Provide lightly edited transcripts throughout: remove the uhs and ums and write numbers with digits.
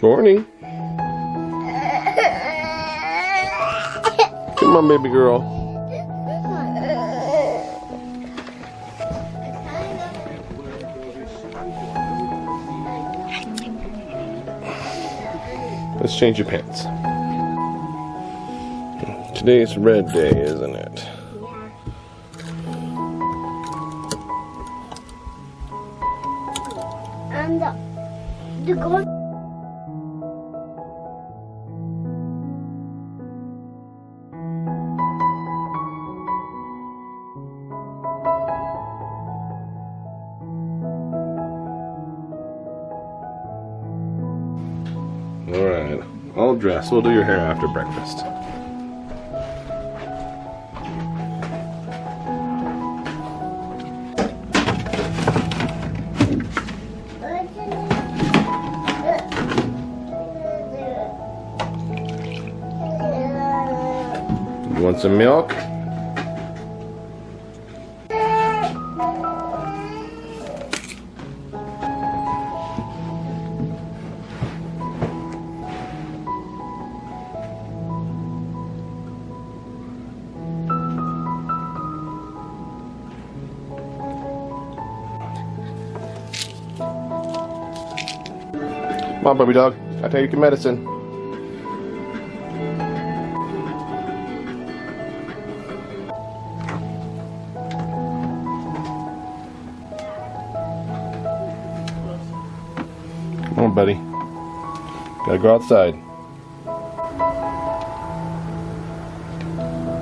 Morning. Come on, baby girl. Let's change your pants. Today's red day, isn't it? And the gold. Alright, all dressed. We'll do your hair after breakfast. You want some milk? Come on, puppy dog. I take your medicine. Come on, buddy. Gotta go outside.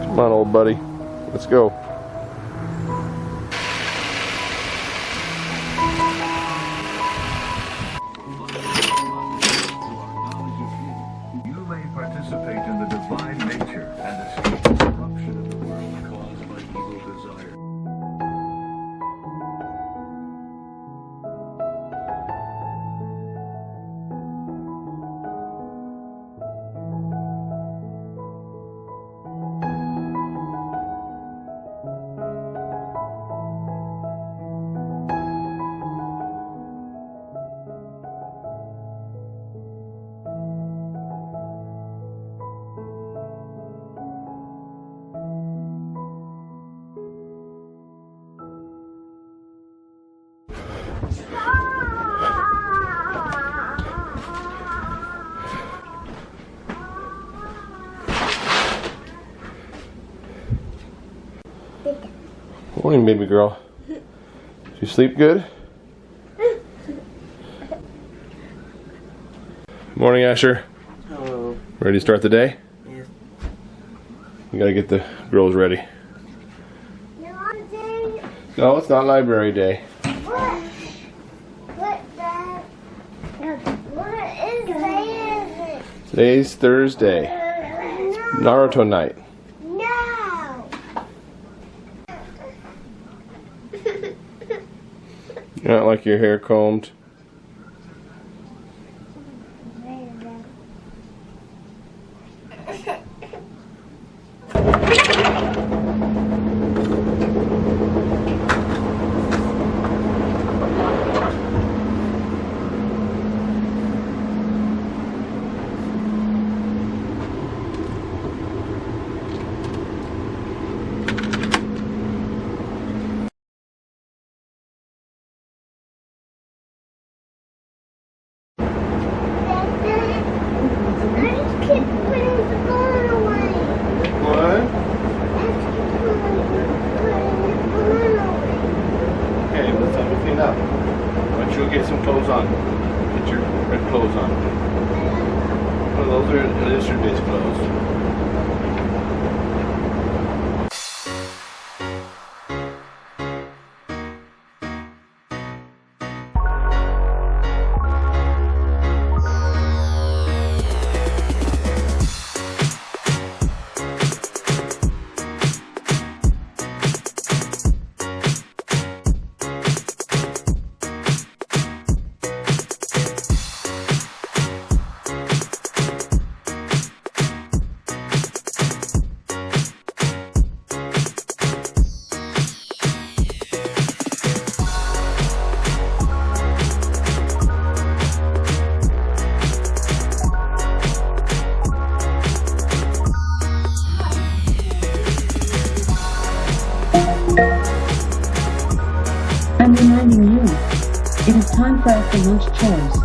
Come on, old buddy. Let's go. Participate in the divine nature and escape the corruption of the world caused by evil desire. Morning, baby girl. Did you sleep good? Morning, Asher. Hello. Ready to start the day? Yes. You gotta get the girls ready. No, it's not library day. What is that? Today's Thursday. Naruto night. No. You not like your hair combed? Up. Why don't you go get some clothes on? Get your red clothes on. Well, those are yesterday's clothes. after-lunch chores.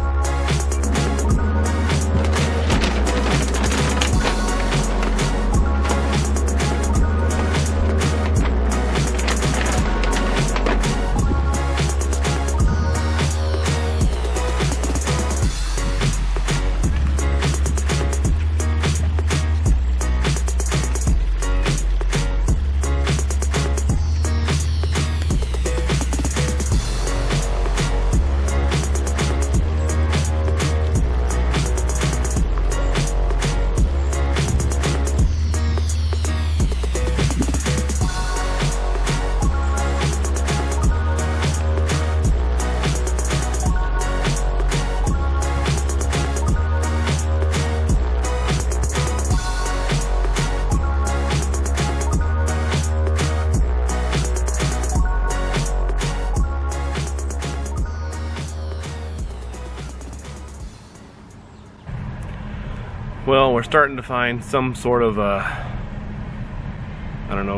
Well, we're starting to find some sort of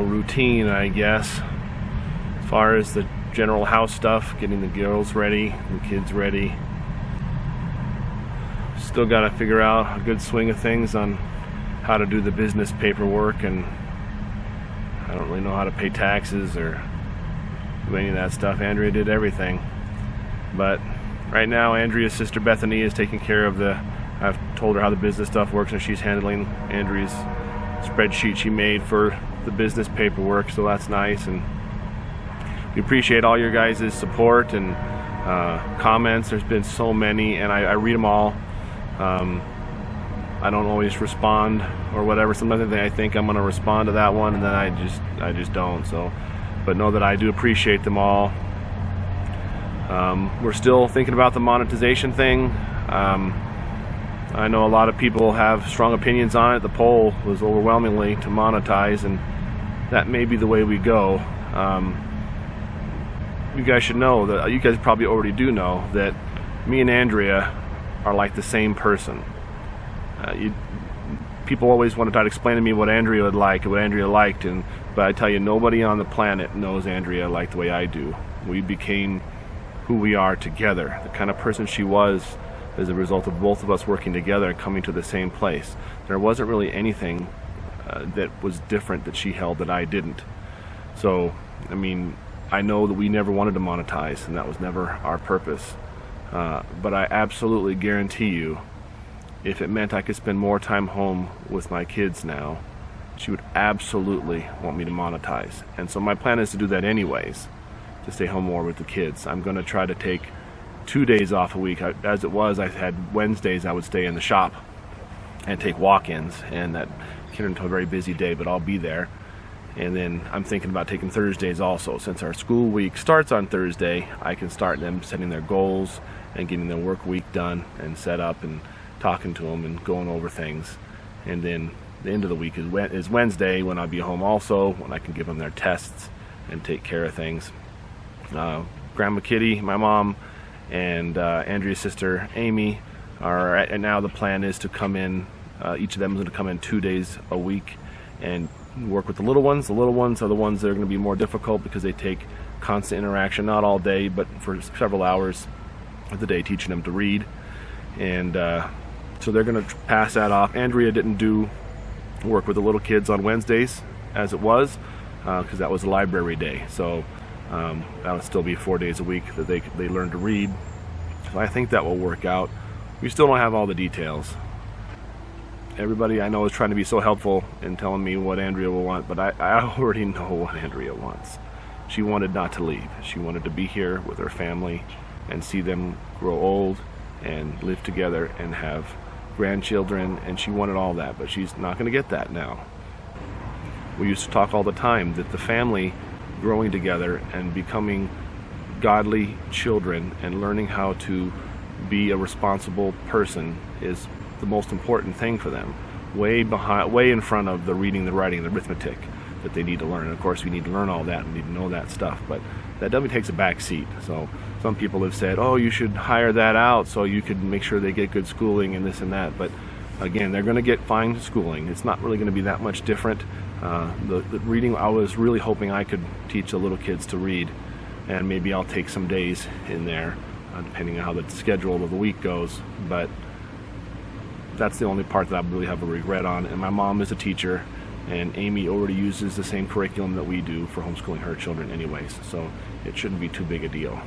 routine, I guess, as far as the general house stuff, getting the girls ready, the kids ready. Still got to figure out a good swing of things on how to do the business paperwork, and I don't really know how to pay taxes or do any of that stuff. Andrea did everything, but right now Andrea's sister Bethany is taking care of I've told her how the business stuff works, and she's handling Andrea's spreadsheet she made for the business paperwork, so that's nice. And we appreciate all your guys' support and comments. There's been so many, and I read them all. I don't always respond or whatever. Sometimes I think I'm going to respond to that one, and then I just don't. So, but know that I do appreciate them all. We're still thinking about the monetization thing. I know a lot of people have strong opinions on it. The poll was overwhelmingly to monetize, and that may be the way we go. You guys should know that, you guys probably already do know, that me and Andrea are like the same person. People always want to try to explain to me what Andrea would like and what Andrea liked, but I tell you, nobody on the planet knows Andrea like the way I do. We became who we are together. The kind of person she was as a result of both of us working together and coming to the same place. There wasn't really anything that was different that she held that I didn't. So, I mean, I know that we never wanted to monetize, and that was never our purpose. But I absolutely guarantee you, if it meant I could spend more time home with my kids now, she would absolutely want me to monetize. And so my plan is to do that anyways, to stay home more with the kids. I'm going to try to take 2 days off a week. As it was, I had Wednesdays I would stay in the shop and take walk-ins, and that turned into a very busy day, but I'll be there. And then I'm thinking about taking Thursdays also. Since our school week starts on Thursday, I can start them setting their goals and getting their work week done and set up and talking to them and going over things. And then the end of the week is Wednesday, when I'll be home also, when I can give them their tests and take care of things. Grandma Kitty, my mom, and Andrea's sister Amy are, and now the plan is to come in, each of them is going to come in 2 days a week and work with the little ones. The little ones are the ones that are going to be more difficult because they take constant interaction, not all day, but for several hours of the day, teaching them to read. And so they're going to pass that off. Andrea didn't do work with the little kids on Wednesdays as it was, because that was a library day. So that would still be 4 days a week that they learn to read. So I think that will work out. We still don't have all the details. Everybody I know is trying to be so helpful in telling me what Andrea will want, but I already know what Andrea wants. She wanted not to leave. She wanted to be here with her family and see them grow old and live together and have grandchildren, and she wanted all that, but she's not going to get that now. We used to talk all the time that the family growing together and becoming godly children and learning how to be a responsible person is the most important thing for them, way in front of the reading, the writing, the arithmetic that they need to learn. And of course we need to learn all that and need to know that stuff, but that definitely takes a back seat. So some people have said, oh, you should hire that out so you could make sure they get good schooling and this and that, but again, they're going to get fine schooling. It's not really going to be that much different. The reading, I was really hoping I could teach the little kids to read, and maybe I'll take some days in there depending on how the schedule of the week goes. But that's the only part that I really have a regret on. And my mom is a teacher, and Amy already uses the same curriculum that we do for homeschooling her children anyways, so it shouldn't be too big a deal.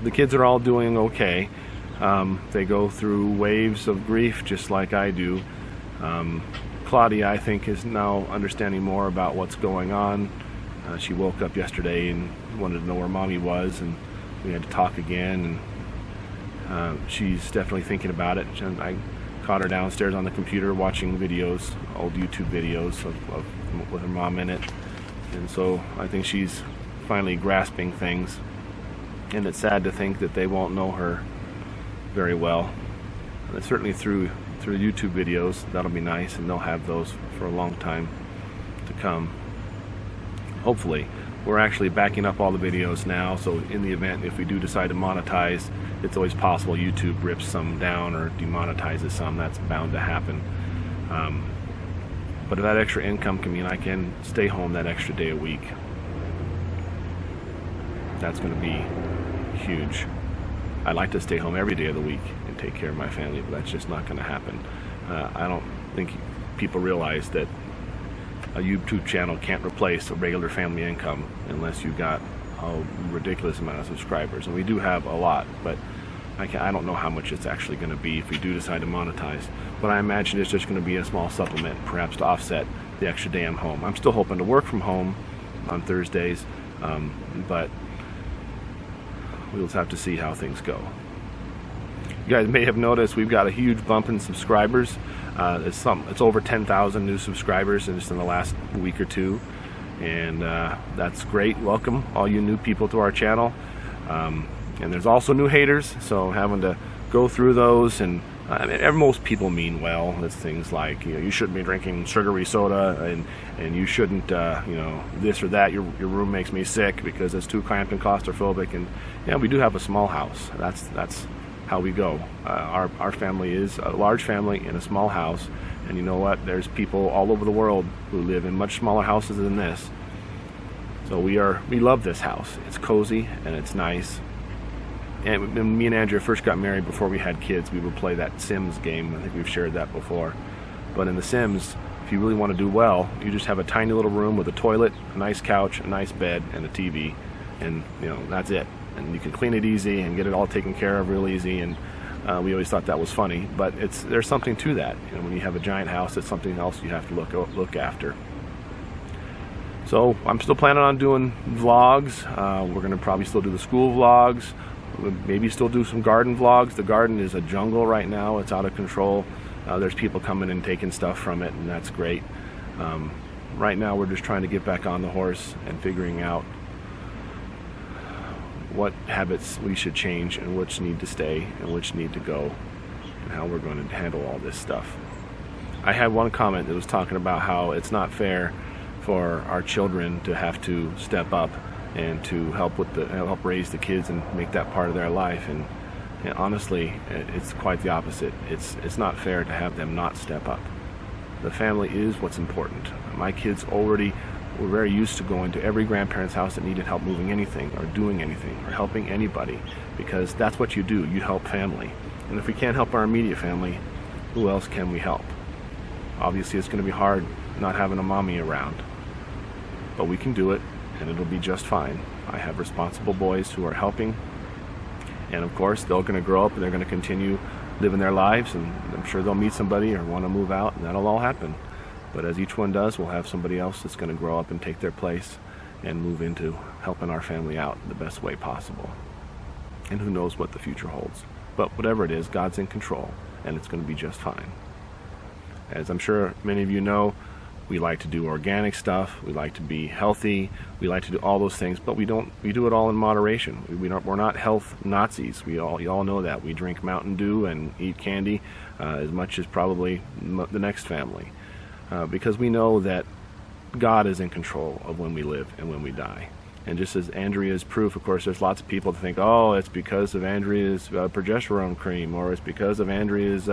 The kids are all doing okay. They go through waves of grief just like I do. Claudia, I think, is now understanding more about what's going on. She woke up yesterday and wanted to know where mommy was, and we had to talk again, and she's definitely thinking about it. And I caught her downstairs on the computer watching videos, old YouTube videos with her mom in it, and so I think she's finally grasping things, and it's sad to think that they won't know her very well. And certainly through YouTube videos, that'll be nice, and they'll have those for a long time to come. Hopefully. We're actually backing up all the videos now, so in the event if we do decide to monetize, it's always possible YouTube rips some down or demonetizes some. That's bound to happen. But if that extra income can mean I can stay home that extra day a week, that's going to be huge. I'd like to stay home every day of the week and take care of my family, but that's just not going to happen. I don't think people realize that a YouTube channel can't replace a regular family income unless you've got a ridiculous amount of subscribers. And we do have a lot, but I don't know how much it's actually going to be if we do decide to monetize. But I imagine it's just going to be a small supplement, perhaps to offset the extra day I'm home. I'm still hoping to work from home on Thursdays, but we'll just have to see how things go. You guys may have noticed we've got a huge bump in subscribers. It's over 10,000 new subscribers just in the last week or two, and that's great. Welcome all you new people to our channel. And there's also new haters, so having to go through those, and most people mean well. It's things like, you shouldn't be drinking sugary soda, and you shouldn't, this or that. Your room makes me sick because it's too cramped and claustrophobic. And yeah, we do have a small house. That's how we go. Our family is a large family in a small house, and you know what? There's people all over the world who live in much smaller houses than this. So we love this house. It's cozy and it's nice. And when me and Andrea first got married, before we had kids, we would play that Sims game. I think we've shared that before. But in the Sims, if you really want to do well, you just have a tiny little room with a toilet, a nice couch, a nice bed, and a TV, and that's it. And you can clean it easy and get it all taken care of real easy. And we always thought that was funny, but there's something to that. When you have a giant house, it's something else you have to look after. So I'm still planning on doing vlogs. We're going to probably still do the school vlogs. Maybe still do some garden vlogs. The garden is a jungle right now. It's out of control. There's people coming and taking stuff from it, and that's great. Right now we're just trying to get back on the horse and figuring out what habits we should change and which need to stay and which need to go, and how we're going to handle all this stuff. I had one comment that was talking about how it's not fair for our children to have to step up and to help raise the kids and make that part of their life. And honestly, it's quite the opposite. It's not fair to have them not step up. The family is what's important. My kids already were very used to going to every grandparent's house that needed help moving anything or doing anything or helping anybody, because that's what you do. You help family. And if we can't help our immediate family, who else can we help? Obviously, it's going to be hard not having a mommy around, but we can do it, and it'll be just fine. I have responsible boys who are helping, and of course they're going to grow up and they're going to continue living their lives, and I'm sure they'll meet somebody or want to move out, and that'll all happen. But as each one does, we'll have somebody else that's going to grow up and take their place and move into helping our family out the best way possible. And who knows what the future holds. But whatever it is, God's in control, and it's going to be just fine. As I'm sure many of you know, we like to do organic stuff, we like to be healthy, we like to do all those things, but we do it all in moderation. We're not health Nazis. You all know that. We drink Mountain Dew and eat candy as much as probably the next family, because we know that God is in control of when we live and when we die. And just as Andrea's proof, of course, there's lots of people that think, oh, it's because of Andrea's progesterone cream, or it's because of Andrea's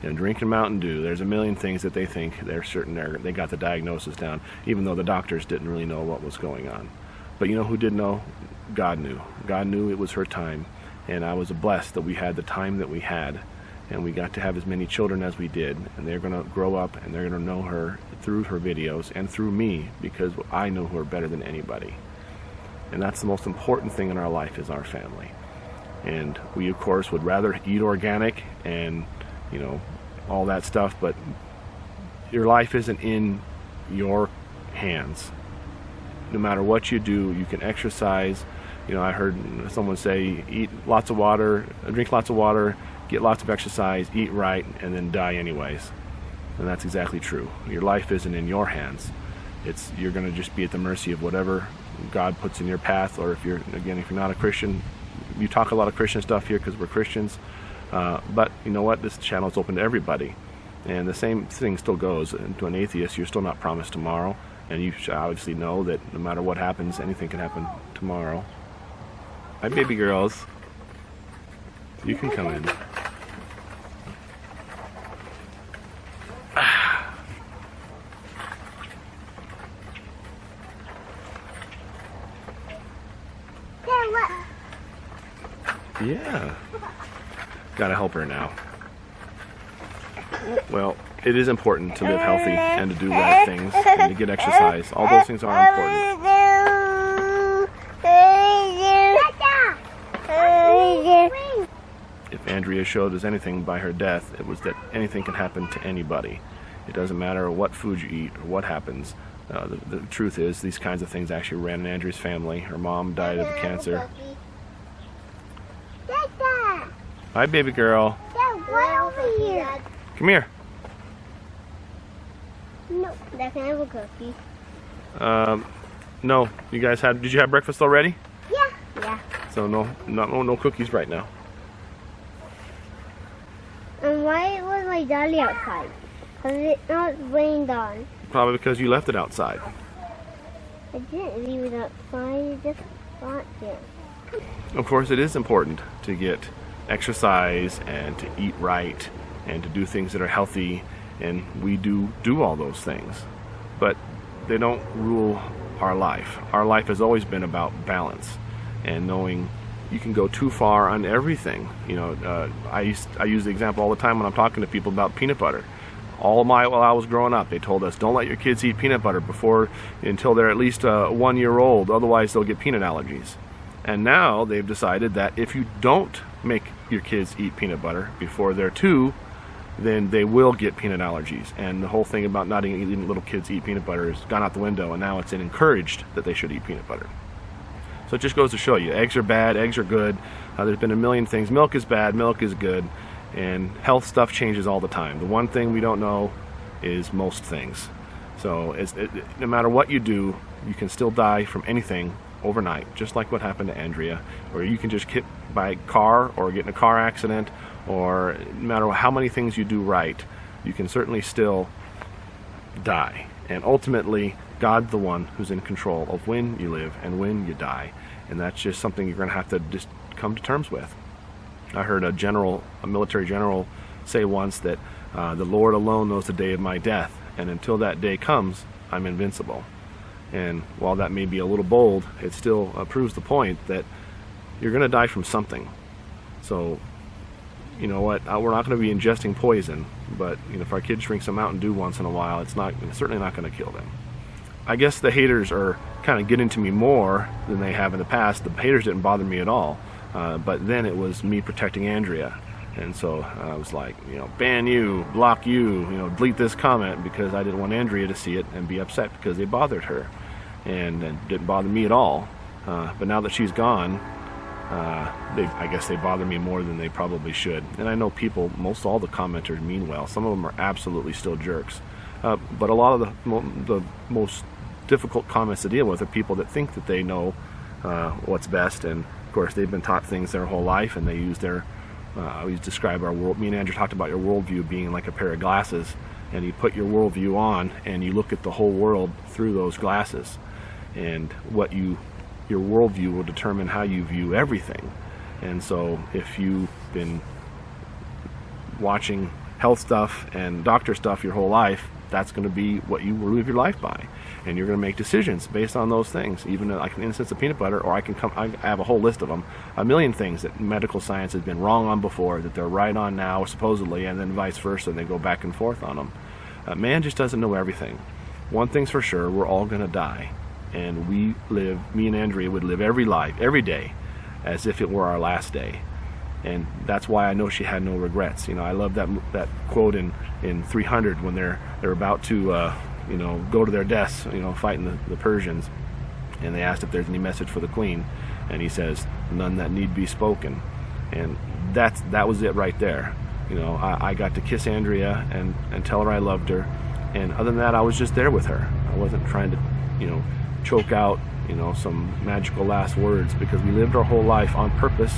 drinking Mountain Dew. There's a million things that they think they're certain they got the diagnosis down, even though the doctors didn't really know what was going on. But you know who did know? God knew. God knew it was her time, and I was blessed that we had the time that we had, and we got to have as many children as we did, and they're going to grow up and they're going to know her through her videos and through me, because I know her better than anybody. And that's the most important thing in our life, is our family. And we, of course, would rather eat organic and, you know, all that stuff, but your life isn't in your hands. No matter what you do, you can exercise. You know, I heard someone say, eat lots of water, drink lots of water, get lots of exercise, eat right, and then die anyways. And that's exactly true. Your life isn't in your hands. You're going to just be at the mercy of whatever God puts in your path. Or if you're not a Christian, you talk a lot of Christian stuff here because we're Christians. But you know what? This channel is open to everybody. And the same thing still goes. To an atheist, you're still not promised tomorrow. And you should obviously know that no matter what happens, anything can happen tomorrow. Hi, baby girls. You can come in. Yeah. Gotta help her now. Well, it is important to live healthy and to do right things and to get exercise. All those things are important. If Andrea showed us anything by her death, it was that anything can happen to anybody. It doesn't matter what food you eat or what happens. The truth is, these kinds of things actually ran in Andrea's family. Her mom died of cancer. Hi, baby girl. Dad, right over here. Come here. No, Dad, can I have a cookie? No. You guys did you have breakfast already? Yeah. Yeah. So no cookies right now. And why was my dolly outside? Because it's not rained on. Probably because you left it outside. I didn't leave it outside, I just got it. Of course, it is important to get exercise and to eat right and to do things that are healthy, and we do all those things, but they don't rule our life. Our life has always been about balance and knowing you can go too far on everything. You know, I use the example all the time when I'm talking to people about peanut butter. While I was growing up, they told us, don't let your kids eat peanut butter until they're at least 1 year old, otherwise they'll get peanut allergies. And now they've decided that if you don't make your kids eat peanut butter before they're 2, then they will get peanut allergies. And the whole thing about not letting little kids eat peanut butter has gone out the window, and now it's encouraged that they should eat peanut butter. So it just goes to show you, eggs are bad, eggs are good. There's been a million things. Milk is bad, milk is good. And health stuff changes all the time. The one thing we don't know is most things. So no matter what you do, you can still die from anything overnight, just like what happened to Andrea. Or you can just get by a car or get in a car accident, or no matter how many things you do right, you can certainly still die. And ultimately, God's the one who's in control of when you live and when you die. And that's just something you're going to have to just come to terms with. I heard a military general say once that the Lord alone knows the day of my death, and until that day comes, I'm invincible. And while that may be a little bold, it still proves the point that you're going to die from something. So, you know what, we're not going to be ingesting poison, but if our kids drink some Mountain Dew once in a while, it's certainly not going to kill them. I guess the haters are kind of getting to me more than they have in the past. The haters didn't bother me at all. But then it was me protecting Andrea, and so I was like, ban you, block you, delete this comment, because I didn't want Andrea to see it and be upset because they bothered her, and it didn't bother me at all. But now that she's gone, I guess they bother me more than they probably should. And I know most all the commenters mean well. Some of them are absolutely still jerks, but a lot of the most difficult comments to deal with are people that think that they know what's best. And of course, they've been taught things their whole life, and they use I always describe our world. Me and Andrew talked about your worldview being like a pair of glasses, and you put your worldview on, and you look at the whole world through those glasses, and your worldview will determine how you view everything. And so, if you've been watching health stuff and doctor stuff your whole life, that's going to be what you live your life by. and you're going to make decisions based on those things. Even like an instance of peanut butter, or I have a whole list of them, a million things that medical science has been wrong on before that they're right on now supposedly, and then vice versa, and they go back and forth on them. Man just doesn't know everything. One thing's for sure, we're all going to die, and me and Andrea would live every day as if it were our last day. And that's why I know she had no regrets. You know, I love that quote in 300 when they're about to go to their deaths, fighting the Persians, and they asked if there's any message for the queen, and he says, none that need be spoken. And that was it right there. I got to kiss Andrea and tell her I loved her, and other than that, I was just there with her. I wasn't trying to choke out some magical last words, because we lived our whole life on purpose,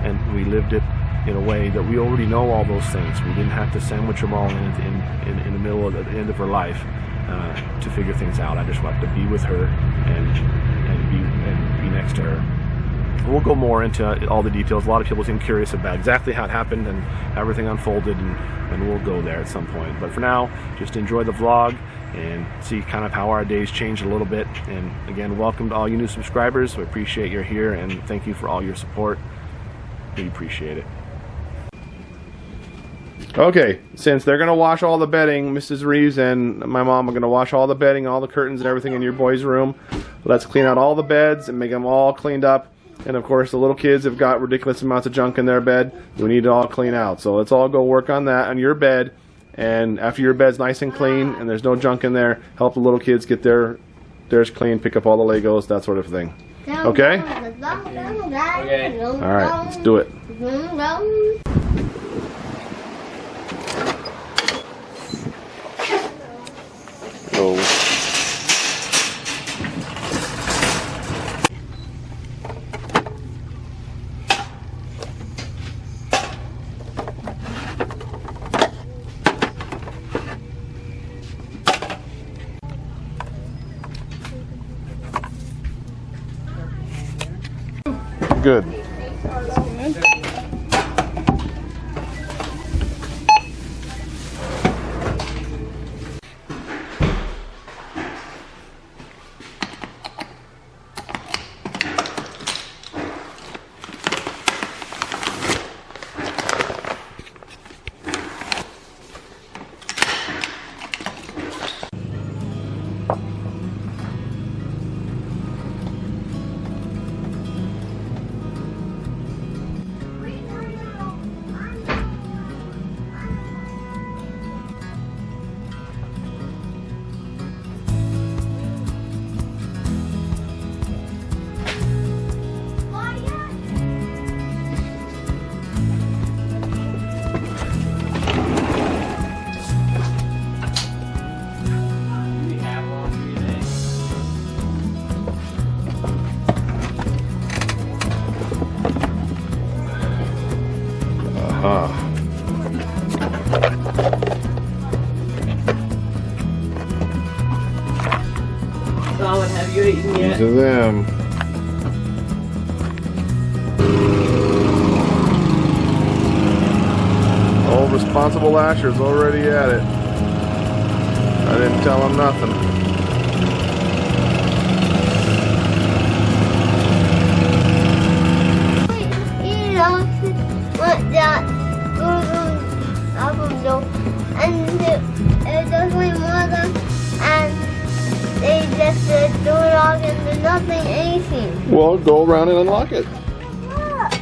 and we lived it in a way that we already know all those things. We didn't have to sandwich them all in the middle of the end of her life to figure things out. I just wanted to be with her and be next to her. We'll go more into all the details. A lot of people seem curious about exactly how it happened and how everything unfolded, and we'll go there at some point. But for now, just enjoy the vlog and see kind of how our days changed a little bit. And again, welcome to all you new subscribers. We appreciate you're here, and thank you for all your support. We appreciate it. Okay, since they're going to wash all the bedding, Mrs. Reeves and my mom are going to wash all the bedding, all the curtains and everything in your boys' room. Let's clean out all the beds and make them all cleaned up. And of course, the little kids have got ridiculous amounts of junk in their bed. We need to all clean out. So let's all go work on that on your bed. And after your bed's nice and clean and there's no junk in there, help the little kids get theirs clean, pick up all the Legos, that sort of thing. Okay? Okay. Alright, let's do it. So, good. Have you eaten yet? To them. Old responsible Asher's already at it. I didn't tell him nothing. You know what that and it does my mother, and they just do it all and nothing, anything. Well, go around and unlock it. Look,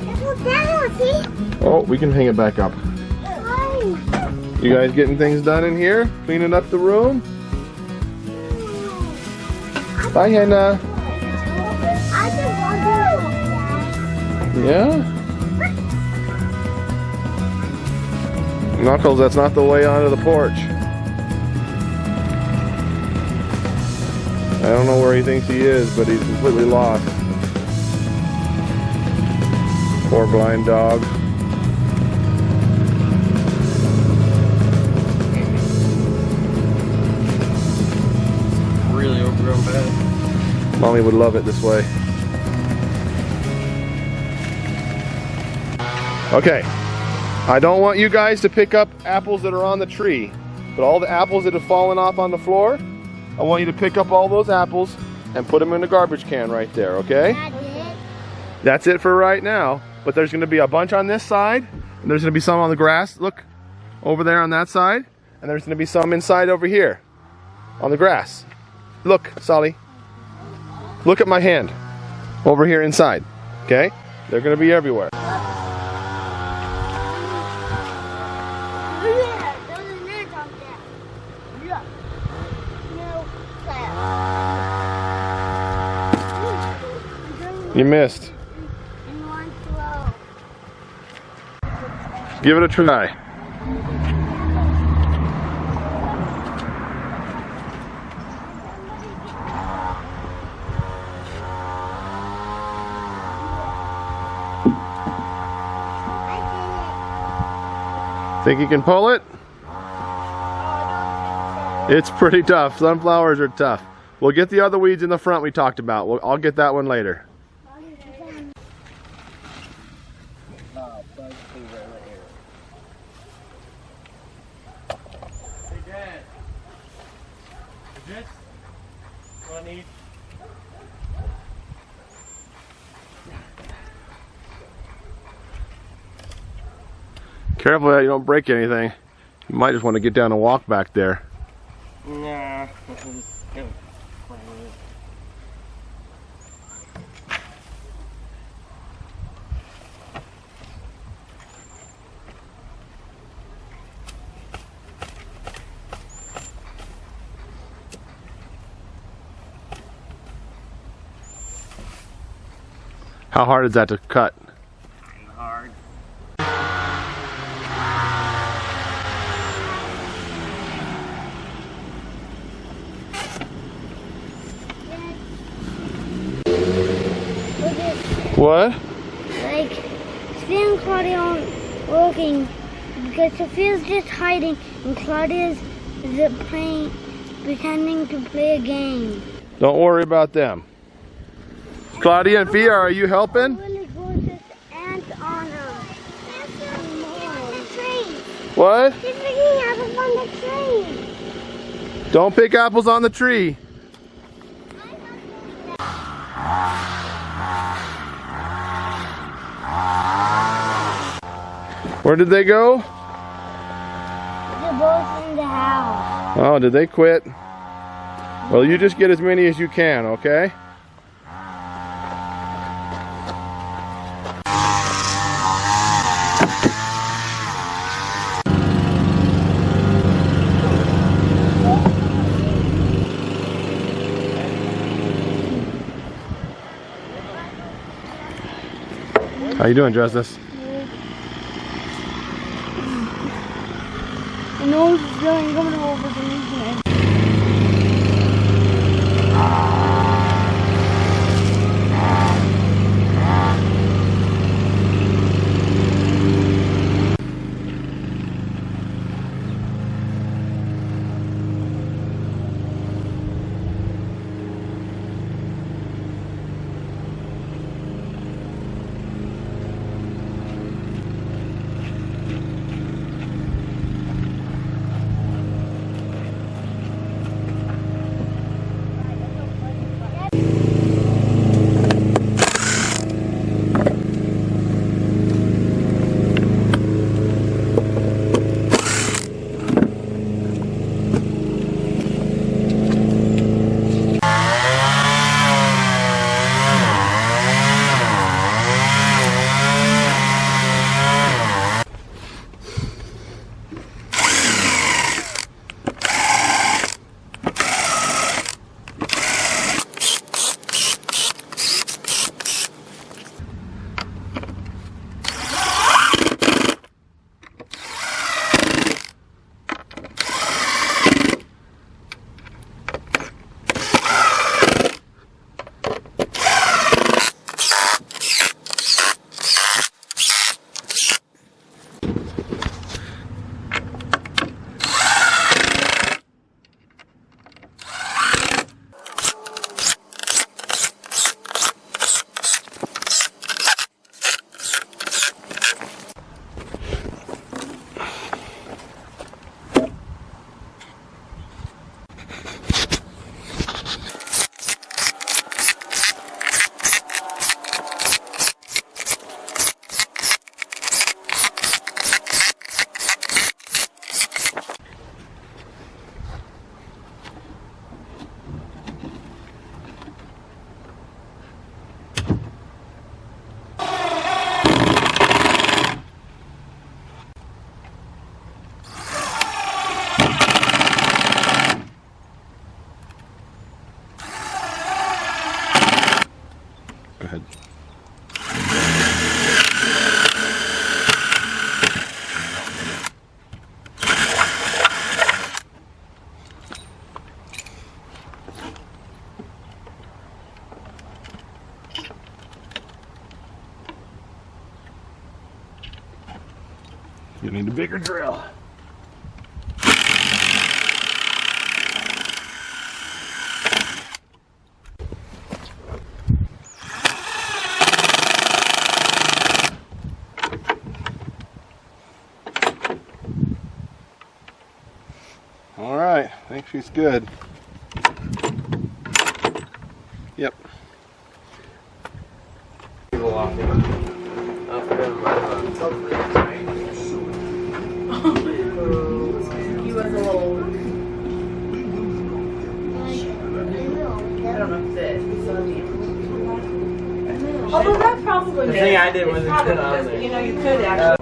it's down, see? Oh, we can hang it back up. Why? You guys getting things done in here? Cleaning up the room? Bye, Hannah. I just want to. Yeah? Knuckles, that's not the way onto the porch. I don't know where he thinks he is, but he's completely lost. Poor blind dog. Really overgrown bed. Mommy would love it this way. Okay. I don't want you guys to pick up apples that are on the tree, but all the apples that have fallen off on the floor, I want you to pick up all those apples and put them in the garbage can right there, okay? That's it for right now. But there's going to be a bunch on this side, and there's going to be some on the grass. Look, over there on that side. And there's going to be some inside over here on the grass. Look, Solly. Look at my hand over here inside, okay? They're going to be everywhere. You missed. Give it a try. Think you can pull it? It's pretty tough. Sunflowers are tough. We'll get the other weeds in the front we talked about. I'll get that one later. Hey Dad, is this what I need? Careful that you don't break anything. You might just want to get down and walk back there. Nah, this is good. How hard is that to cut? Kinda hard. What? Like, Sophia and Claudia aren't working because Sophia's just hiding and Claudia's playing, pretending to play a game. Don't worry about them. Claudia and Fia, are you helping? Really good with ants on them. What? She's picking apples on the tree. Don't pick apples on the tree. Where did they go? They're both in the house. Oh, did they quit? Well, you just get as many as you can, okay? How you doing, Justus? I know it's going over the internet. ahead. You need a bigger drill. All right, I think she's good. Yep. He was a little. I don't know if it's although that probably The thing I did was probably put on does, there. you know, you could actually.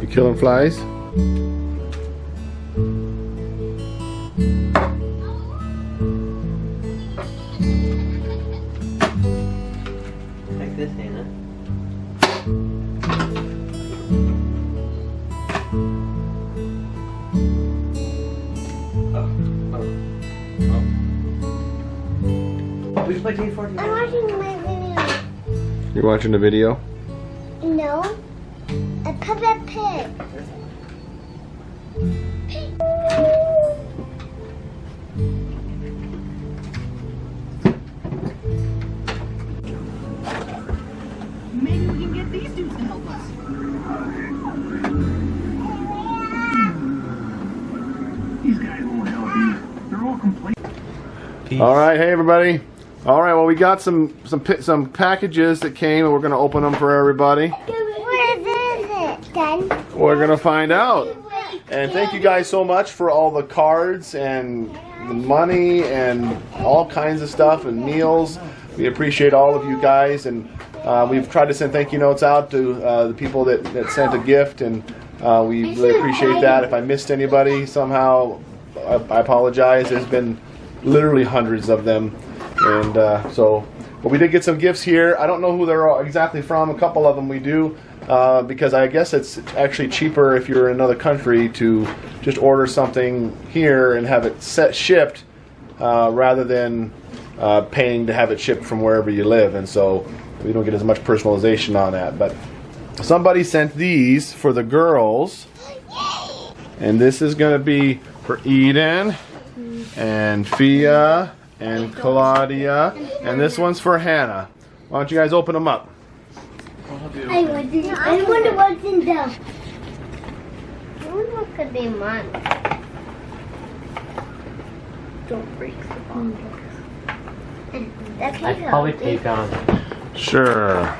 You killing flies? Like this, Dana. We should play T14. I'm watching my video. You're watching the video? No. A puppet pig. Maybe we can get these dudes to help us. These guys won't help you. They're all complacent. All right, hey everybody. All right, well we got some packages that came, and we're gonna open them for everybody. Where is it then? We're gonna find out. And thank you guys so much for all the cards and the money and all kinds of stuff and meals. We appreciate all of you guys, and we've tried to send thank you notes out to the people that sent a gift, and we really appreciate that. If I missed anybody somehow, I apologize. There's been literally hundreds of them, and but we did get some gifts here. I don't know who they're exactly from. A couple of them we do, because I guess it's actually cheaper if you're in another country to just order something here and have it shipped rather than paying to have it shipped from wherever you live, and so we don't get as much personalization on that. But somebody sent these for the girls, and this is going to be for Eden and Fia and Claudia, and this one's for Hannah. Why don't you guys open them up? I wonder what's in them. I wonder what could be mine. Don't break the box. I probably take on. Sure.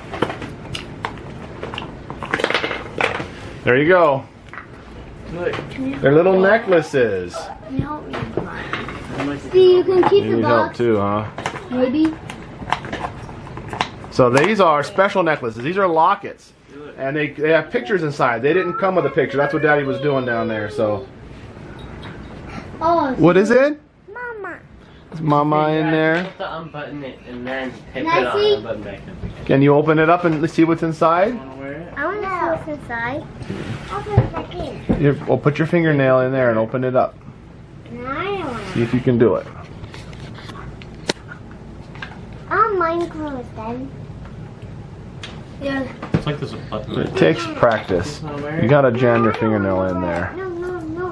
There you go. Look. They're little necklaces. Can you help me? See, you can keep You the need help box. too, huh? Maybe. So these are special necklaces. These are lockets, and they have pictures inside. They didn't come with a picture. That's what Daddy was doing down there. So Oh. what is it? Mama. Is Mama in there? You have to unbutton it and then tape Can it I on see? and button back in. Can you open it up and see what's inside? Want to wear it? I want to see what's inside. I'll put it back in. Well, put your fingernail in there and open it up. No, I don't want See if you can do it. I'll mine clothes then. Yeah. It's like there's a button. It takes practice. You gotta jam your fingernail in there. No.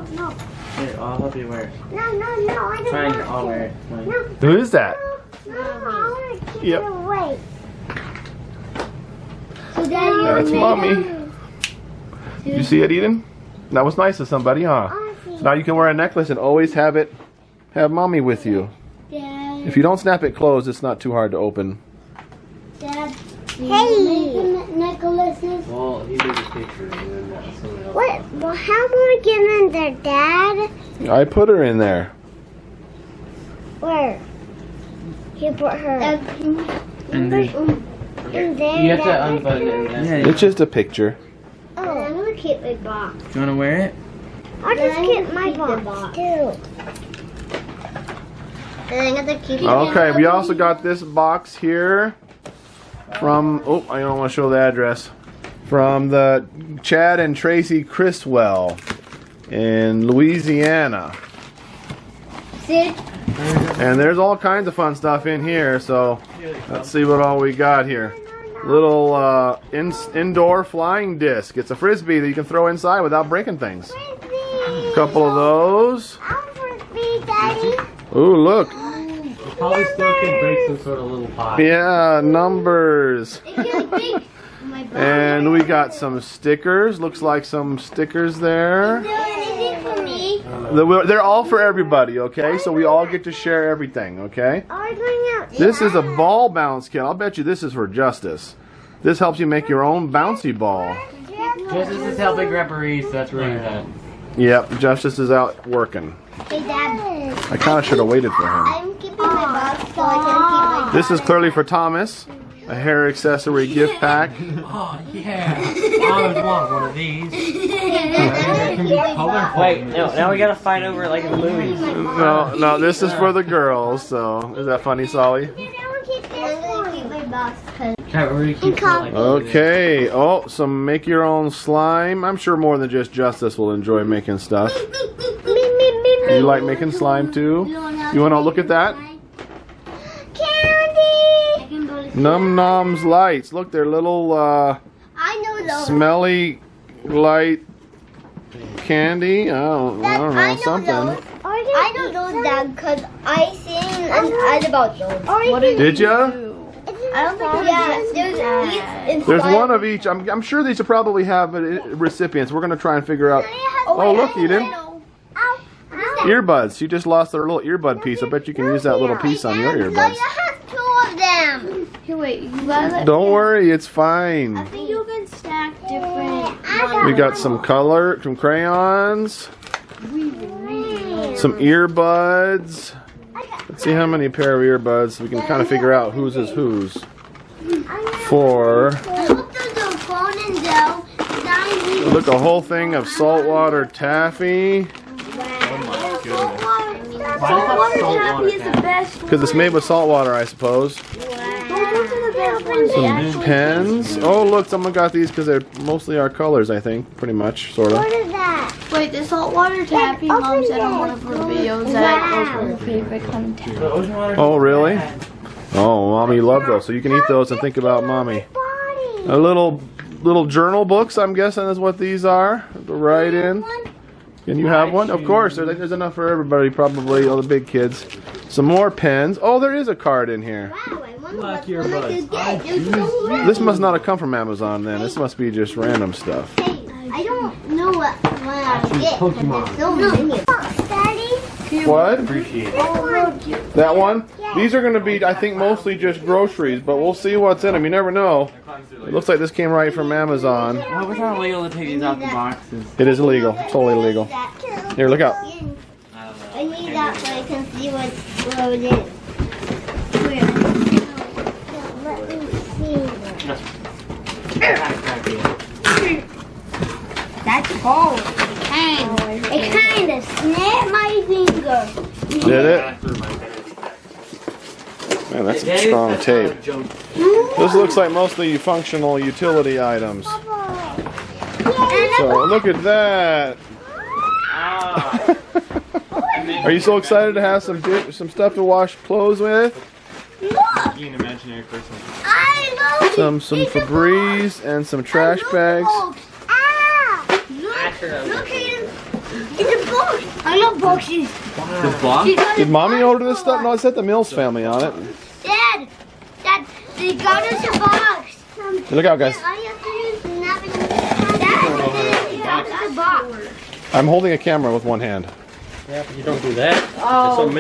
Here, I'll help you wear it. No, I don't Fine, want I'll to. wear it. Fine. No, Who is that? I want to keep Yep. it away. So Daddy, That's Mommy. You see it, Eden? That was nice of somebody, huh? So now you can wear a necklace and always have Mommy with you. Dad, If you don't snap it closed, it's not too hard to open. Dad. Hey. Necklaces. Well, he did a picture and then someone else. What? Well, how do we get in there, Dad? I put her in there. Where? You put her. And then In there. you have to Dad. unbutton it. And then It's just a picture. Oh, I'm gonna keep my box. do you want to wear it? I'll just keep my box too. And I'm gonna keep. Okay, we also got this box here from, oh, I don't want to show the address, from the Chad and Tracy Criswell in Louisiana. Sit. And there's all kinds of fun stuff in here, so let's see what all we got here. Little indoor flying disc. It's a frisbee that you can throw inside without breaking things. A couple of those. Frisbee, Daddy. Ooh, look. You probably still could break some sort of little pot. Yeah, numbers. It's really big. My box. And we got some stickers. Looks like some stickers there. Anything for me? They're all for everybody, okay? So we all get to share everything, okay? I bring out. This is a ball bounce kit. I'll bet you this is for Justus. This helps you make your own bouncy ball. Justus is helping referees, so that's really good. Yep, Justus is out working. Hey, Dad. I kind of should have waited for him. I'm keeping my box so I can keep my. This is clearly for Thomas. A hair accessory gift pack. Oh, yeah. I always want one of these. Wait, no, now we gotta fight over it like in the movies. No, this is for the girls, so. Is that funny, Solly? I'm gonna keep my box. Okay, we're gonna keep it like Okay, oh, some make your own slime. I'm sure more than just Justus will enjoy making stuff. You like making slime too? You want to look at that? Candy. Num Noms lights. Look, they're little I know those. smelly light candy. I don't know, something. I know those, Dad, because I seen an ad about those. Did ya? I don't think There's one of each. I'm sure these will probably have recipients. We're gonna try and figure out. Oh, look, Eden. Earbuds. You just lost their little earbud piece. I bet you can use that little piece on your earbuds. have two of them. Here, wait, you gotta Don't worry, it's fine. I think you can stack different We got some color, some crayons, some earbuds. Let's see how many pair of earbuds. We can kind of figure out whose is whose. For look, a whole thing of saltwater taffy. saltwater taffy is the best. Because it's made with salt water, I suppose. Those are the best ones. Some pens. Oh, look, someone got these because they're mostly our colors, I think. Pretty much, sort of. What is that? Wait, the saltwater taffy Mom said on one of her videos that those were her favorite kind of taffy. Oh, really? Oh, Mommy loved those. So you can eat those and think about Mommy. A little journal books, I'm guessing is what these are. To write in. Can you have one? Of course, there's enough for everybody, probably, all the big kids. Some more pens. Oh, there is a card in here. Wow, I wonder Like what your one I buds. could get. There's so many. This must not have come from Amazon then. This must be just random stuff. Hey, I don't know what I get. Pokemon. There's so many. Daddy? What? Appreciate it. That one? These are going to be, I think, mostly just groceries, but we'll see what's in them. You never know. It looks like this came right from Amazon. I hope it's not illegal to take these out the boxes. It is illegal. Totally illegal. Here, look out. I need that so I can see what it is. Where? Let me see. That's cold. It kind of snapped my finger. Did it? Man, that's some strong tape. This looks like mostly functional utility items. So, look at that. Are you so excited to have some stuff to wash clothes with? Look! Be an imaginary person. I love Some Febreze and some trash bags. Ah! Look at it's a box. I love boxes. The box? Did mommy order this stuff? No, it said the Mills family on it. Dad, they got us a box. Look out, guys. I have to use nothing. Dad, that's a box. I'm holding a camera with one hand. Yeah, but you don't do that. Oh,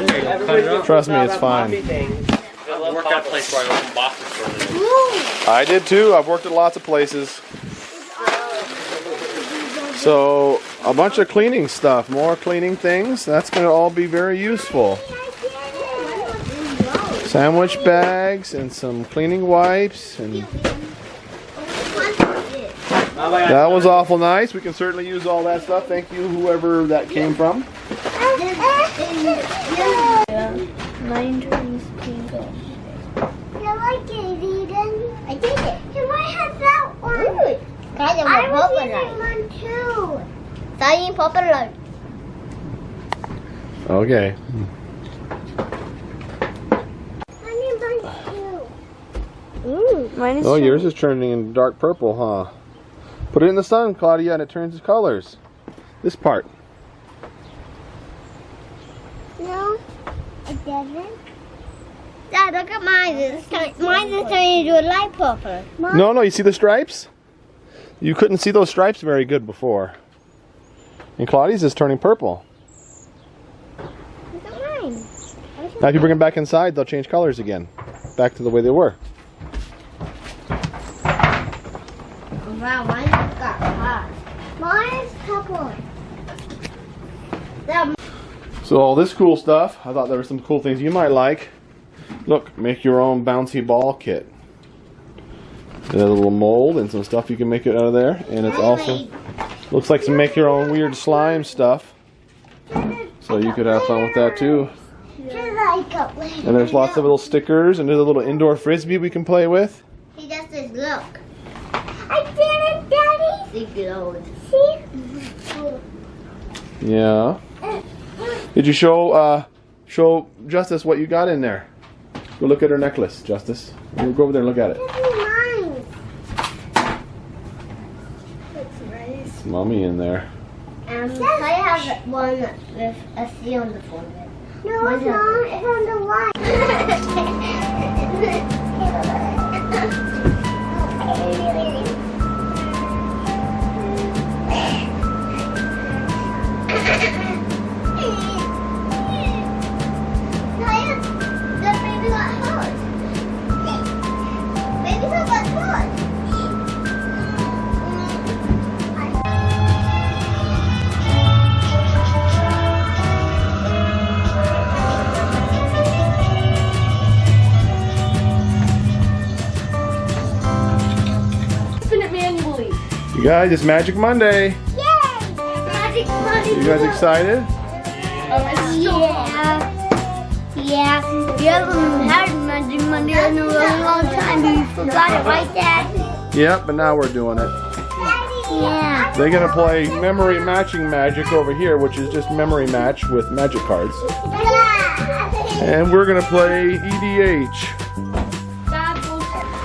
cut it off. Trust me, it's fine. I worked at a place where I opened boxes for a living. I did too. I've worked at lots of places. So, a bunch of cleaning stuff, more cleaning things. That's going to all be very useful. Sandwich bags and some cleaning wipes. And that was awful nice. We can certainly use all that stuff. Thank you, whoever that came from. Mine turns pink. You like it, Eden? I did it. You might have that one. I was using one too. Saying popular. Okay. I need mine too. Ooh. Mine is Oh, yours is turning in dark purple, huh? Put it in the sun, Claudia, and it turns its colors. This part. No, it doesn't. Dad, look at mine. Mine is turning into a light purple. No, you see the stripes? You couldn't see those stripes very good before. And Claudia's is turning purple. Look at mine. Now if you bring them back inside, they'll change colors again. Back to the way they were. Wow, mine got hot. Mine is purple. So all this cool stuff, I thought there were some cool things you might like. Look, make your own bouncy ball kit. There's a little mold and some stuff you can make it out of there. And it's also, looks like some make your own weird slime stuff. So you could have fun with that too. And there's lots of little stickers and there's a little indoor frisbee we can play with. See, that's this look. I did it, Daddy. See, glowed. See? Yeah. Did you show Justus what you got in there? Go look at her necklace, Justus. We'll go over there and look at it. This is mine. That's nice. Mommy in there. I have one with a C on the front. No, it's not. It's on the line. You guys, it's Magic Monday. Yay! Magic Monday. You guys excited? Yeah. We haven't had Magic Monday in a really long time. You forgot it, right, Dad? Yep, but now we're doing it. Yeah. They're gonna play memory matching magic over here, which is just memory match with magic cards. And we're gonna play EDH.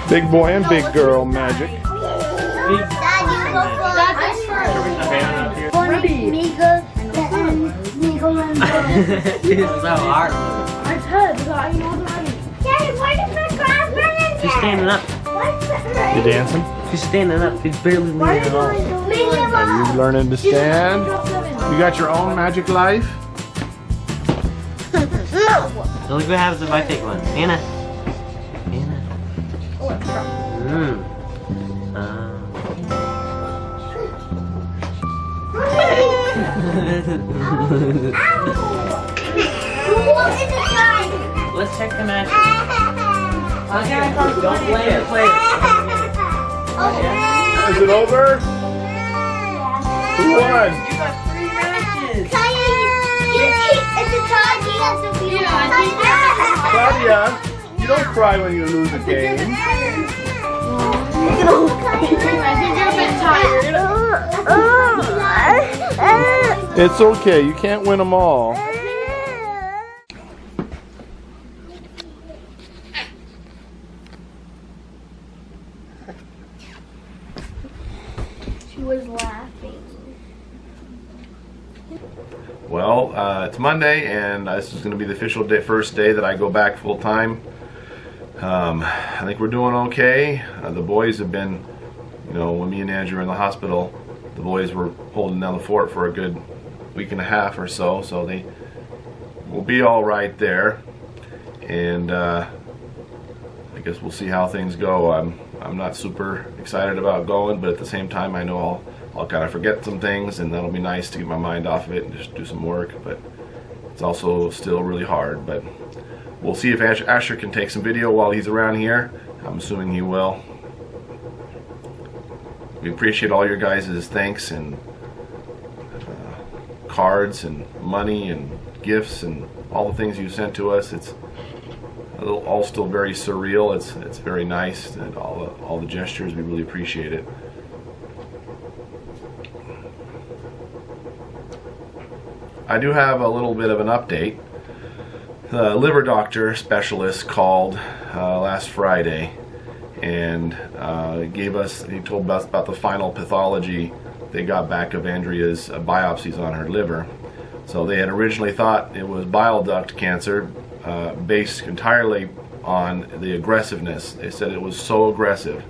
Big boy and big girl magic. This is so hard. Daddy, why does my grass run in She's standing up. You dancing? She's standing up. She's barely moving at all. Are you learning to stand? You got your own magic life? So look what happens if I take one. Anna. Let's check the match. Don't play it. Play it. Is it over? Who won? You got 3 matches. It's a tie. You have to feel Claudia, you don't cry when you lose a game. It's okay, you can't win them all. Monday, and this is going to be the official first day that I go back full time. I think we're doing okay. The boys have been, you know, when me and Andrew were in the hospital, the boys were holding down the fort for a good week and a half or so, so they will be all right there. And I guess we'll see how things go. I'm not super excited about going, but at the same time, I know I'll kind of forget some things, and that'll be nice to get my mind off of it and just do some work. But it's also still really hard. But we'll see if Asher can take some video while he's around here. I'm assuming he will. We appreciate all your guys' thanks and cards and money and gifts and all the things you sent to us. It's all still very surreal. It's very nice, and all the gestures, we really appreciate it. I do have a little bit of an update. The liver doctor specialist called last Friday and he told us about the final pathology they got back of Andrea's biopsies on her liver. So they had originally thought it was bile duct cancer, based entirely on the aggressiveness. They said it was so aggressive.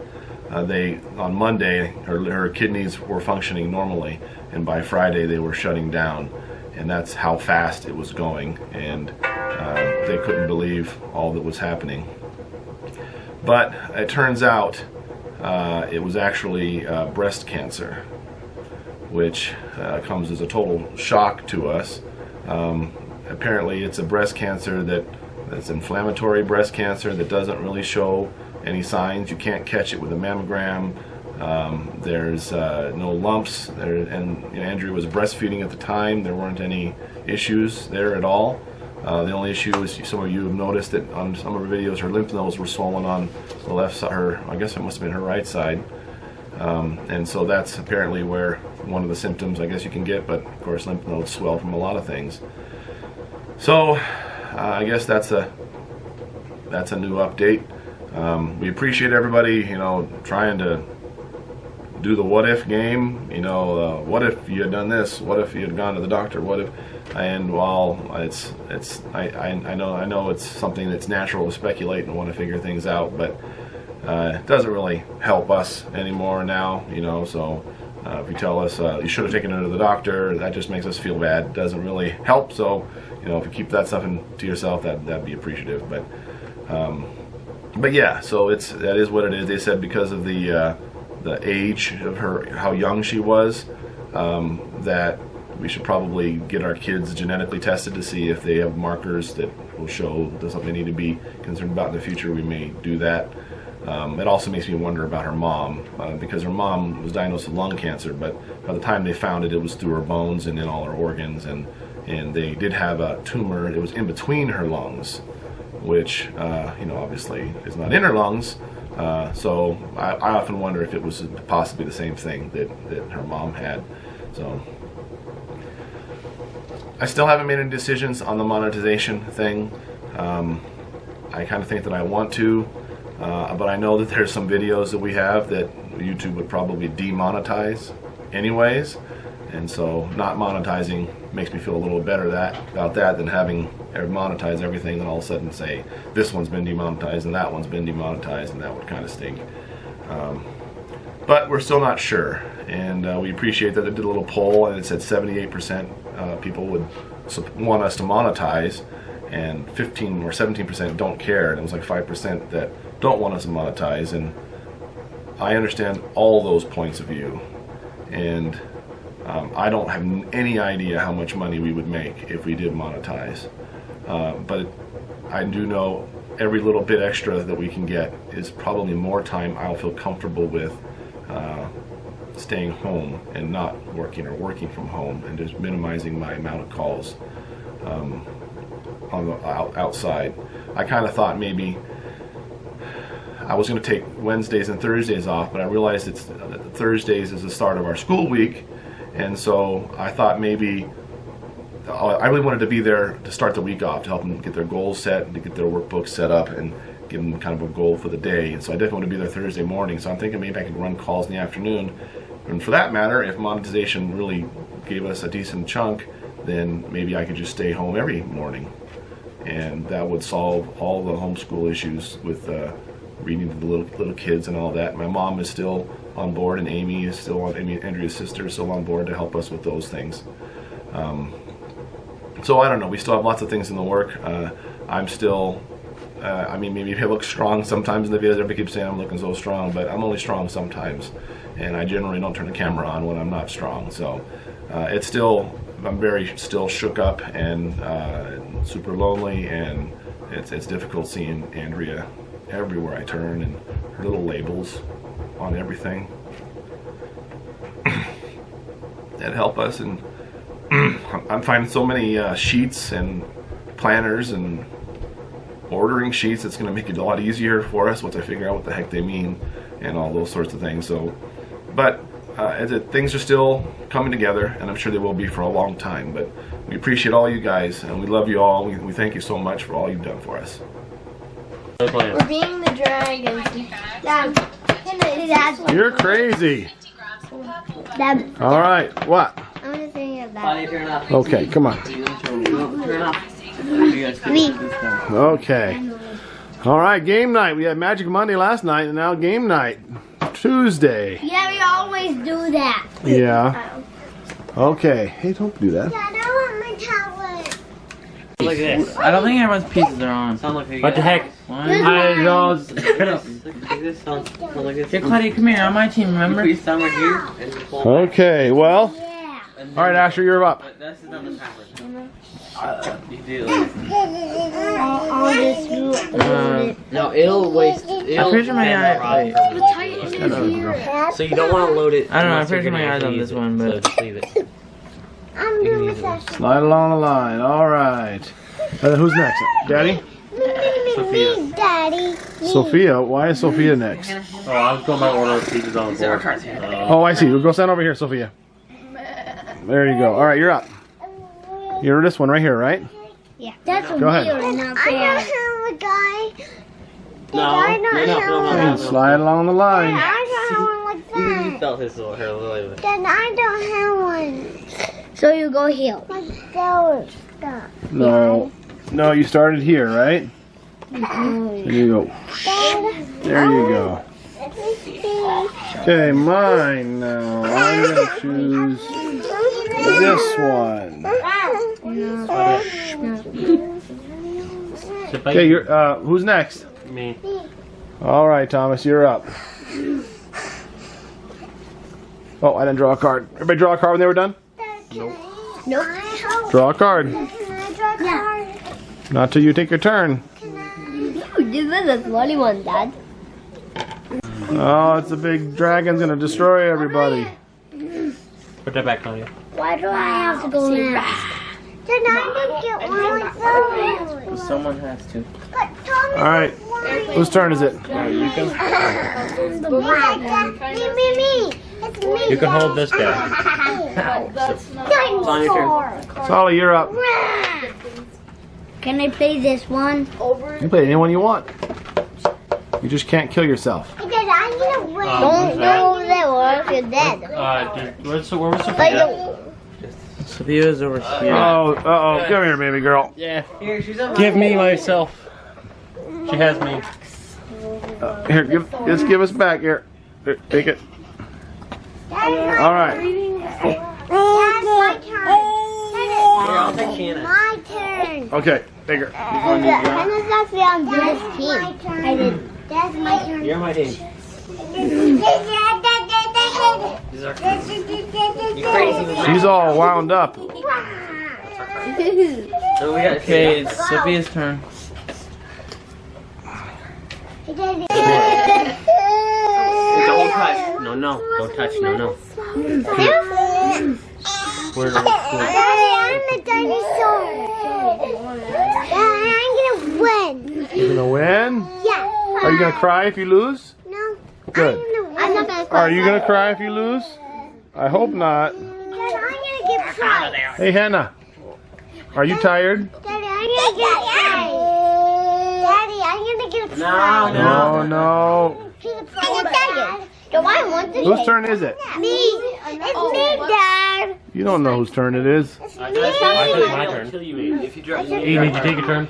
On Monday, her kidneys were functioning normally, and by Friday they were shutting down, and that's how fast it was going, and they couldn't believe all that was happening. But it turns out it was actually breast cancer, which comes as a total shock to us. Apparently it's a breast cancer that's inflammatory breast cancer that doesn't really show any signs. You can't catch it with a mammogram. There's no lumps there, and Andrea was breastfeeding at the time. There weren't any issues there at all. The only issue is, some of you have noticed that on some of her videos her lymph nodes were swollen on the left side, I guess it must have been her right side. And so that's apparently where one of the symptoms I guess you can get, but of course lymph nodes swell from a lot of things. So I guess that's a new update. We appreciate everybody, you know, trying to do the what if game. You know, what if you had done this? What if you had gone to the doctor? What if? And while I know it's something that's natural to speculate and want to figure things out, but it doesn't really help us anymore now. You know, so if you tell us you should have taken her to the doctor, that just makes us feel bad. It doesn't really help. So, you know, if you keep that stuff to yourself, that'd be appreciative. But yeah, so that is what it is. They said because of the age of her, how young she was, that we should probably get our kids genetically tested to see if they have markers that will show there's something they need to be concerned about in the future. We may do that. It also makes me wonder about her mom, because her mom was diagnosed with lung cancer, but by the time they found it, it was through her bones and in all her organs, and they did have a tumor. It was in between her lungs, which you know, obviously is not in her lungs. So I often wonder if it was possibly the same thing that her mom had. So I still haven't made any decisions on the monetization thing. I kind of think that I want to, but I know that there's some videos that we have that YouTube would probably demonetize anyways, and so not monetizing makes me feel a little better about that than having monetize everything and all of a sudden say this one's been demonetized and that one's been demonetized, and that would kind of stink. But we're still not sure, and we appreciate that they did a little poll and it said 78% people would want us to monetize, and 15 or 17% don't care, and it was like 5% that don't want us to monetize. And I understand all those points of view, and I don't have any idea how much money we would make if we did monetize, but I do know every little bit extra that we can get is probably more time I'll feel comfortable with staying home and not working, or working from home, and just minimizing my amount of calls on the outside. I kind of thought maybe I was going to take Wednesdays and Thursdays off, but I realized Thursdays is the start of our school week, and so I thought maybe I really wanted to be there to start the week off, to help them get their goals set and to get their workbooks set up and give them kind of a goal for the day. And so I definitely want to be there Thursday morning, so I'm thinking maybe I could run calls in the afternoon. And for that matter, if monetization really gave us a decent chunk, then maybe I could just stay home every morning. And that would solve all the homeschool issues with reading to the little kids and all that. My mom is still on board, and Amy is still on. Andrea's sister is still on board to help us with those things. So I don't know. We still have lots of things in the work. I'm still. I mean, maybe I look strong sometimes in the videos. Everybody keeps saying I'm looking so strong, but I'm only strong sometimes, and I generally don't turn the camera on when I'm not strong. So it's still. I'm very still shook up and super lonely, and it's difficult seeing Andrea everywhere I turn, and her little labels on everything that help us. And I'm finding so many sheets and planners and ordering sheets. It's going to make it a lot easier for us once I figure out what the heck they mean and all those sorts of things. So, but things are still coming together, and I'm sure they will be for a long time. But we appreciate all you guys, and we love you all. We thank you so much for all you've done for us. We're being the dragons. Dad, You're crazy. Dad, All right, what? I want to think of that. Okay, come on. Me. Okay. All right, game night. We had Magic Monday last night, and now game night. Tuesday. Yeah, we always do that. Yeah. Okay. Hey, don't do that. Dad, I want my tablet. Look at this. I don't think everyone's pieces are on. Sound like What the heck? I don't. Hey, Claudia, come here. On my team, remember? You sound like you. And you pull Okay, well. Yeah. All right, Asher, you're up. But this is not the tablet. You do. I'll just do it. No, it'll waste. I'm pretty sure my eye. Wait. So you don't want to load it. I don't know, I'm unless you're pretty sure gonna my eyes on use this it, one, so but- just leave it. I'm doing the session. Slide along the line. All right. Who's next? Daddy? Me, Daddy. Sophia. Why is Sophia next? Oh, I was going by order of pieces on the board. Oh, I see. We'll go stand over here, Sophia. There you go. All right, you're up. You're this one right here, right? Yeah. That's Go ahead. weird. Not I bad. don't have a guy. And slide along the line. I don't have one like You that. felt his little hair a little bit. Then I don't have one. So you go here. Like those stuff. No. No, you started here, right? There you go. There you go. Okay, mine now. I'm going to choose this one. Okay, you're, who's next? Me. All right, Thomas, you're up. Oh, I didn't draw a card. Everybody draw a card when they were done? Nope. Draw a card. Can I draw a card? Not till you take your turn. This is a funny one, Dad. Oh, it's a big dragon's going to destroy everybody. Put that back, Claudia. Why do I have to go next? Then I can get one like those. Someone has to. But Thomas All right. Whose turn is it? You can. Me. It's me. You can hold this guy. on your Dinosaur. Solly, you're up. Can I play this one? You can play anyone you want. You just can't kill yourself. Dad, I'm gonna win. Don't go over there or else you're dead. Where was Sophia? Sophia's over here. Oh, uh-oh. Come here, baby girl. Yeah. Here, she's on. Give me myself. She has me. Here, just give us back. Here, take it. All right. That's my turn. Here, My turn. Okay, take her. And it's actually on this team. I did. That's my turn. You're my team. You crazy. She's all wound up. So we got Okay, it's Sophia's turn. Don't touch. No, don't touch. No. Where I'm a dinosaur. I'm gonna win. You're gonna win? Yeah. Are you gonna cry if you lose? No. Good. I'm not gonna cry. Are you gonna cry if you lose? I hope not. Then I'm gonna get fried. Hey, Hannah. Are you tired? Daddy, I'm gonna get fried. Daddy, I'm gonna get fried. No, no. I'm gonna tell you. Do I want this? Whose turn is it? Me. It's me, Dad. You don't know whose turn it is. I took my turn. Until you eat. If you drop, Eden, did you take a turn?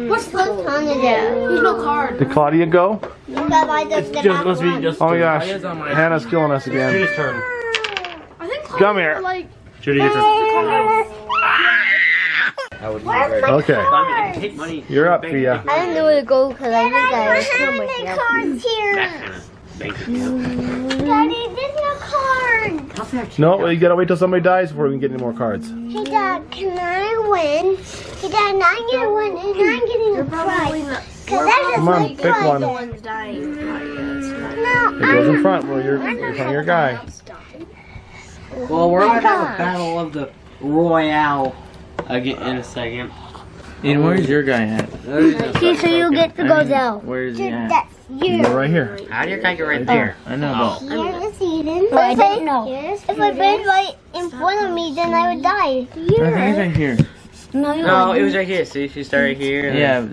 What's the time is it? There's no card. Did Claudia go? It's just must be just. Oh my gosh, Hannah's killing us again. Judy's turn. I think Come here. Judy, your turn. I would regret it. Okay, I can take money. you're up, Fia. I don't know where to go because I think I killed myself. cards here. Daddy, there's no cards. No, you gotta wait till somebody dies before we can get any more cards. Hey, Dad, can I win? Hey, Dad, and I'm gonna win, and I'm getting a prize. Cause that's just Come on, my pick prize. one. one's dying. No, It goes in front. Well, you're in front of your guy. Well, we're gonna have a battle of the Royale again in a second. And where's your guy at? Okay, so you get to go down. Where's he at? That's you. Go right here. How do your guy get right there? I know, but Here's Eden. I didn't know. If I put right in front of me, then I would die. I think he's right here. No, you No, it was right here. See, if you started here. Yeah,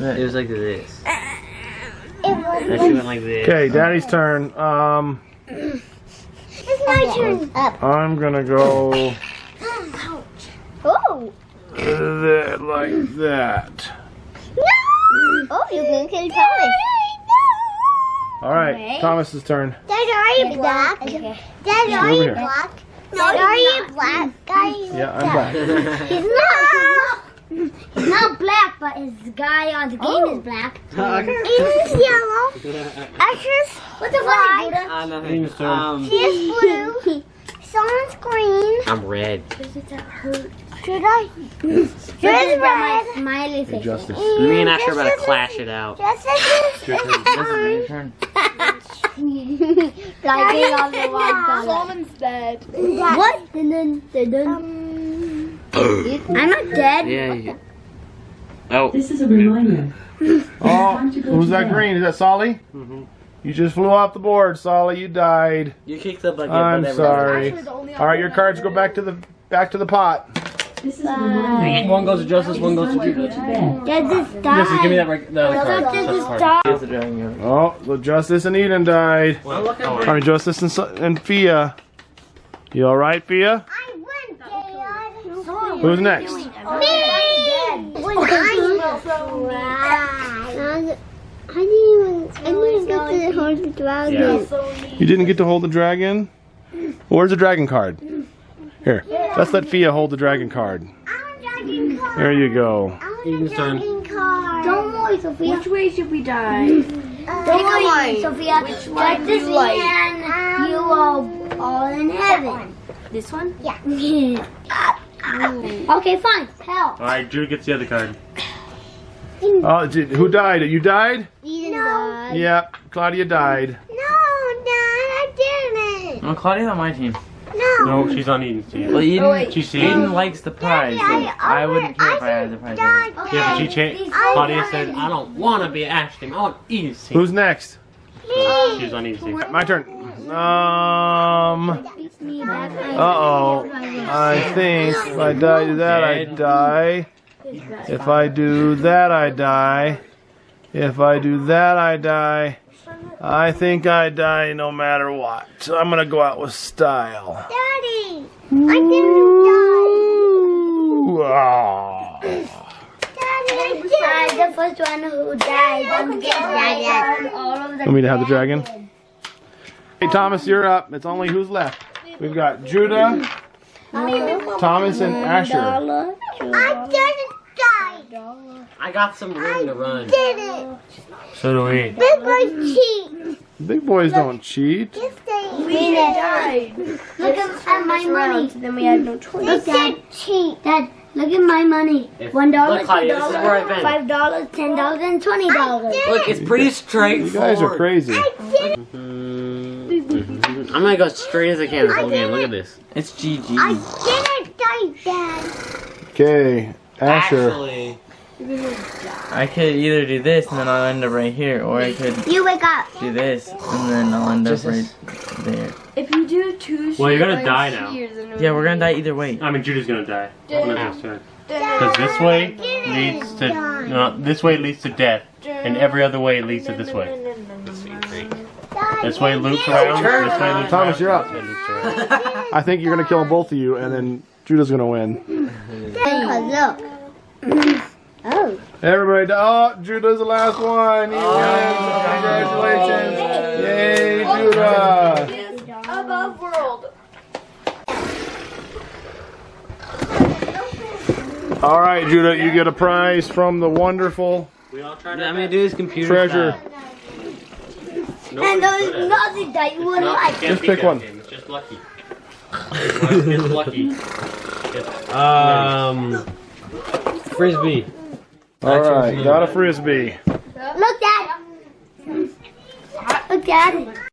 It was like this. It was. Then she went like this. Okay, Daddy's turn. It's my turn. Up. I'm gonna go Oh. like that. No. Oh, you can kill Thomas. All right, Thomas's turn. Dad, are you black? Dad, are over you here. black? Dad, are you black, guys? Yeah, I'm back. He's not black, but his guy on the game is black. He's yellow. Asher's What's the funny, Buddha? Eden's turn. He's blue. Someone's green. I'm red. Should I? Should red. Smiley Hey, face. Justice. Me and Asher are about to clash it out. Justice your turn. Like on the wall. Solomon's dead. What? I'm not dead. Yeah. You... Oh. This is a reminder. Oh, who's that green? Is that Solly? You just flew off the board, Solly. You died. You kicked the bucket. I'm whatever. sorry. All right, your cards go back to the pot. This is a reminder. One goes to Justice, one goes to Time to Judy. go to bed. Justice died. Justice, give me the other card. Justice That's is the card. died. Here's the dragon. Oh, well, Justice and Eden died. Well, I mean, Justice and Fia. You all right, Fia? I went, Dad. Who's next? Me! I didn't get to hold the dragon. You didn't get to hold the dragon? Where's the dragon card? Here, let's let Fia hold the dragon card. There you go. Eden's turn. Don't worry, Sophia. Which way should we die? Don't worry, Sophia. Like this and you are all in heaven. This one? Yeah. Okay, fine. Hell. Alright, Judy gets the other card. Oh, who died? You died? Eden died. Yep, Claudia died. No, Dad, I didn't. Oh, Claudia's on my team. No. No, she's on Eden's team. Well, Eden, She's Eden likes the prize. So I wouldn't care if I had the prize. Yeah, but she changed. Claudia said, I don't want to be Ashley. I want Eden's team. Who's next? She's on Eden's team. My turn. Uh-oh. I think if I do that, I die. If I do that, I die. If I do that, I die. I think I die no matter what. So I'm gonna go out with style. Daddy, I didn't Ooh, ah. die. Daddy, I did. The first one who died. I'm getting Want me to have the dragon? Hey, Thomas, you're up. It's only who's left. We've got Judah, Thomas, and Asher. I didn't die. I got some room to run. Did it. So do we. Big boy cheat. Big boys don't cheat. Yes, they died. Look at my money. Then we had no choice. They did cheat. Dad, look at my money. $1, Look, Claudia, this is where I've been. $5, $10, and $20. Look, it's pretty You straightforward. guys are crazy. I'm gonna go straight as I can this whole game. Look at this. It's GG. I didn't die, Dad. Okay, Asher. Actually, I could either do this and then I'll end up right here, or I could You wake up. do this and then I'll end up right there. If you do two Well, you're gonna die now. Yeah, we're gonna die either way. I mean, Judy's gonna die. Because this way leads to this way leads to death, and every other way leads to this way. This way loops around. This way loops Thomas, you're up. around. I think you're gonna kill both of you, and then Judah's gonna win. Look. Oh. Everybody, oh, Judah's the last one. He wins. Congratulations. Yay, Judah. Above world. All right, Judah, you get a prize from the wonderful I'm gonna do his computer treasure. And there's nothing that you wouldn't like. Just pick one. It's just lucky. It's lucky. Frisbee. All right, got a frisbee. Look, Dad. Look, Dad.